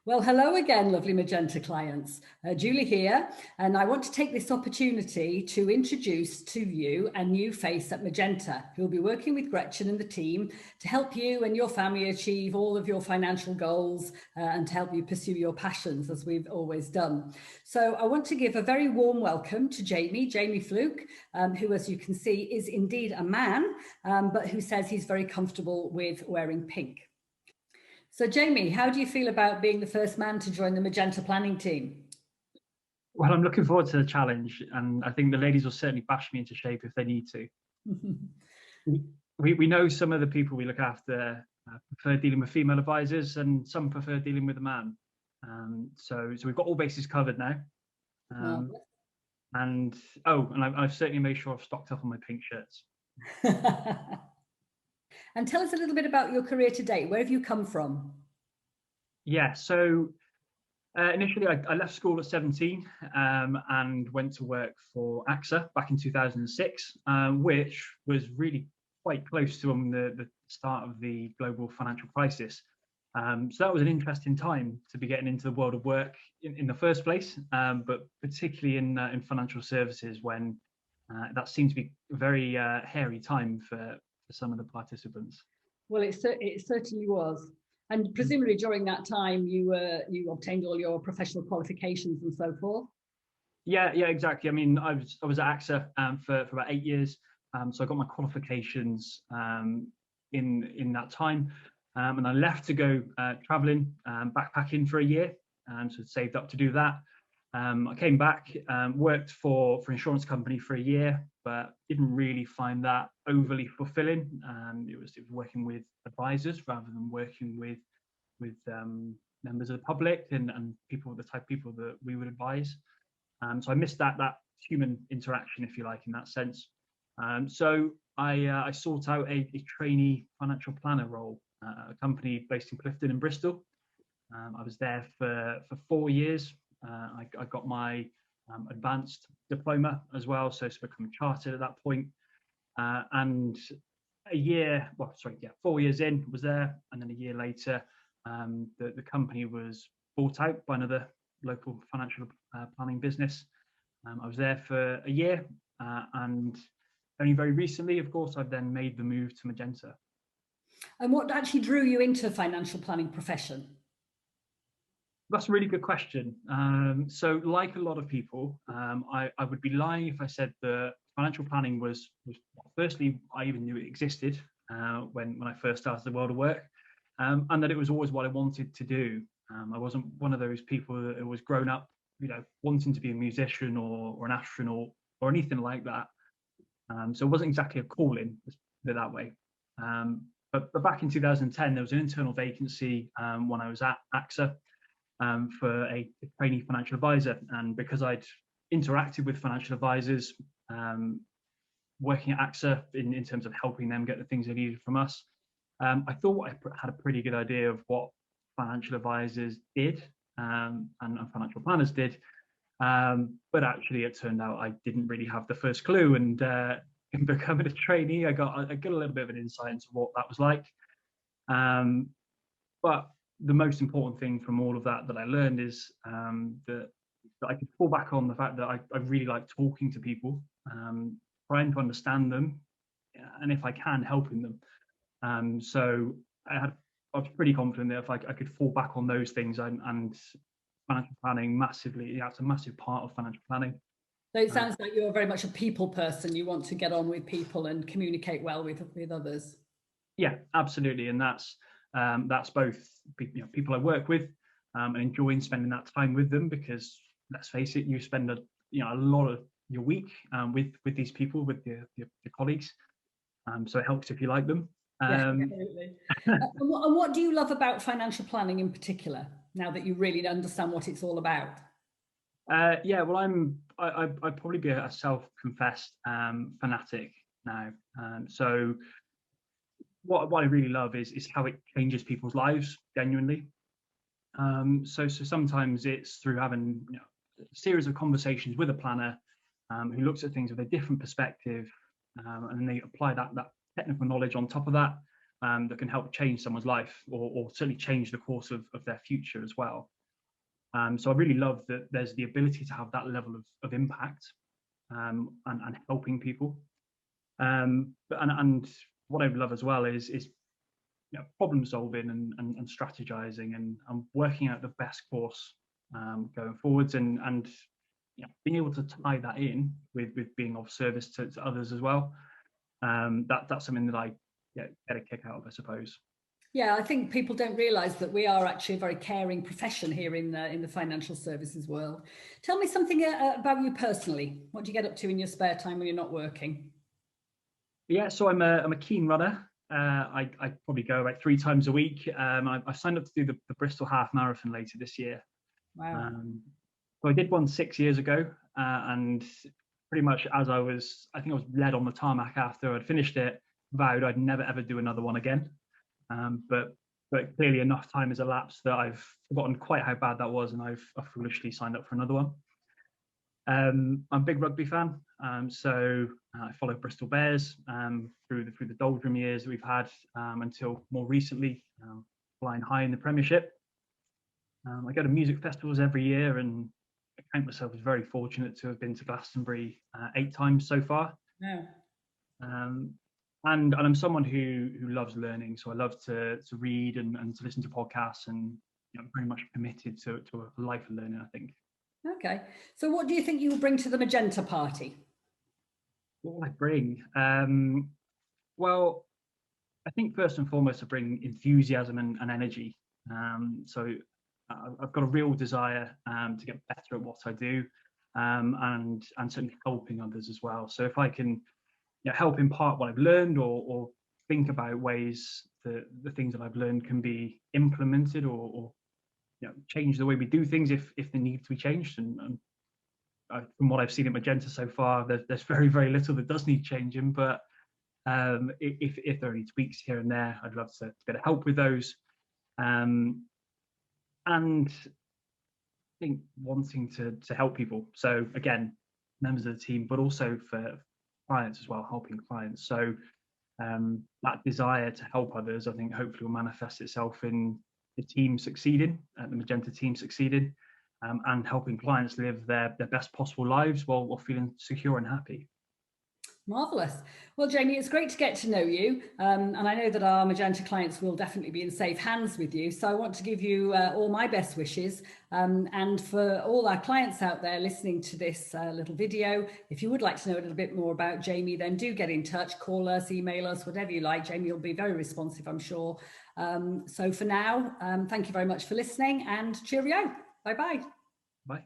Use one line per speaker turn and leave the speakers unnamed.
Well, hello again, lovely Magenta clients. Julie here, and I want to take this opportunity to introduce to you a new face at Magenta who will be working with Gretchen and the team to help you and your family achieve all of your financial goals and to help you pursue your passions as we've always done. So I want to give a very warm welcome to Jamie Flook, who, as you can see, is indeed a man, but who says he's very comfortable with wearing pink. So Jamie, how do you feel about being the first man to join the Magenta planning team?
Well, I'm looking forward to the challenge, and I think the ladies will certainly bash me into shape if they need to. We know some of the people we look after prefer dealing with female advisors, and some prefer dealing with a man. So we've got all bases covered now. And I've certainly made sure I've stocked up on my pink shirts.
And tell us a little bit about your career to date. Where have you come from?
Yeah, so initially I left school at 17 and went to work for AXA back in 2006, which was really quite close to the start of the global financial crisis. So that was an interesting time to be getting into the world of work in the first place, but particularly in financial services when that seemed to be a very hairy time for some of the participants.
Well, it certainly was. And presumably during that time, you obtained all your professional qualifications and so forth.
Yeah, exactly. I mean, I was at AXA for about 8 years, so I got my qualifications in that time, and I left to go traveling, backpacking for a year, so saved up to do that. I came back, worked for an insurance company for a year, but didn't really find that overly fulfilling. It was working with advisors rather than working with members of the public and people, the type of people that we would advise. So I missed that human interaction, if you like, in that sense. So I sought out a trainee financial planner role at a company based in Clifton and Bristol. I was there for 4 years. I got my advanced diploma as well, so becoming chartered at that point. And 4 years in, was there, and then a year later, the company was bought out by another local financial planning business. I was there for a year, and only very recently, of course, I've then made the move to Magenta.
And what actually drew you into the financial planning profession?
That's a really good question. So like a lot of people, I would be lying if I said that financial planning was firstly, I even knew it existed when I first started the world of work, and that it was always what I wanted to do. I wasn't one of those people that was grown up, wanting to be a musician or an astronaut or anything like that. So it wasn't exactly a calling, let's put it that way. But back in 2010, there was an internal vacancy when I was at AXA. For a trainee financial advisor, and because I'd interacted with financial advisors working at AXA in terms of helping them get the things they needed from us, I thought I had a pretty good idea of what financial advisors did and financial planners did, but actually it turned out I didn't really have the first clue, and in becoming a trainee I got a little bit of an insight into what that was like, but the most important thing from all of that I learned is that I could fall back on the fact that I really like talking to people, trying to understand them, and if I can, helping them. So I was pretty confident that if I could fall back on those things, and financial planning massively, that's a massive part of financial planning.
So it sounds like you're very much a people person. You want to get on with people and communicate well with others.
Yeah, absolutely, and that's both people I work with and enjoying spending that time with them, because let's face it, you spend a lot of your week with these people, with your colleagues, so it helps if you like them.
Yeah, absolutely. And what do you love about financial planning in particular, now that you really understand what it's all about?
Well, I'd probably be a self-confessed fanatic now. So what I really love is how it changes people's lives genuinely. So sometimes it's through having a series of conversations with a planner who looks at things with a different perspective, and then they apply that technical knowledge on top of that, that can help change someone's life, or certainly change the course of their future as well. So I really love that there's the ability to have that level of impact, and helping people. And what I love as well is problem solving and strategizing and working out the best course going forwards, and being able to tie that in with being of service to others as well. That's something that I get a kick out of, I suppose.
Yeah, I think people don't realise that we are actually a very caring profession here in the financial services world. Tell me something about you personally. What do you get up to in your spare time when you're not working?
Yeah, so I'm a keen runner. I probably go about 3 times a week. I signed up to do the Bristol Half Marathon later this year.
Wow.
So I did one 6 years ago, and pretty much as I think I was led on the tarmac after I'd finished it, vowed I'd never ever do another one again. But clearly enough time has elapsed that I've forgotten quite how bad that was, and I've foolishly signed up for another one. I'm a big rugby fan, so I follow Bristol Bears through the doldrum years that we've had, until more recently flying high in the Premiership. I go to music festivals every year, and I count myself as very fortunate to have been to Glastonbury 8 times so far.
Yeah.
And I'm someone who loves learning, so I love to read and to listen to podcasts, and very much committed to a life of learning, I think.
Okay. So what do you think you will bring to the Magenta party?
What will I bring? Well, I think first and foremost I bring enthusiasm and energy. So I've got a real desire to get better at what I do, and certainly helping others as well. So if I can help impart what I've learned, or think about ways that the things that I've learned can be implemented, or change the way we do things if they need to be changed. And from what I've seen at Magenta so far, there's very, very little that does need changing. But if there are any tweaks here and there, I'd love to get help with those. And I think wanting to help people. So again, members of the team, but also for clients as well, helping clients. So that desire to help others, I think, hopefully will manifest itself in the team succeeding, the Magenta team succeeding, and helping clients live their best possible lives while feeling secure and happy.
Marvellous. Well, Jamie, it's great to get to know you. And I know that our Magenta clients will definitely be in safe hands with you. So I want to give you all my best wishes. And for all our clients out there listening to this little video, if you would like to know a little bit more about Jamie, then do get in touch, call us, email us, whatever you like. Jamie will be very responsive, I'm sure. So for now, thank you very much for listening, and cheerio. Bye-bye.
Bye.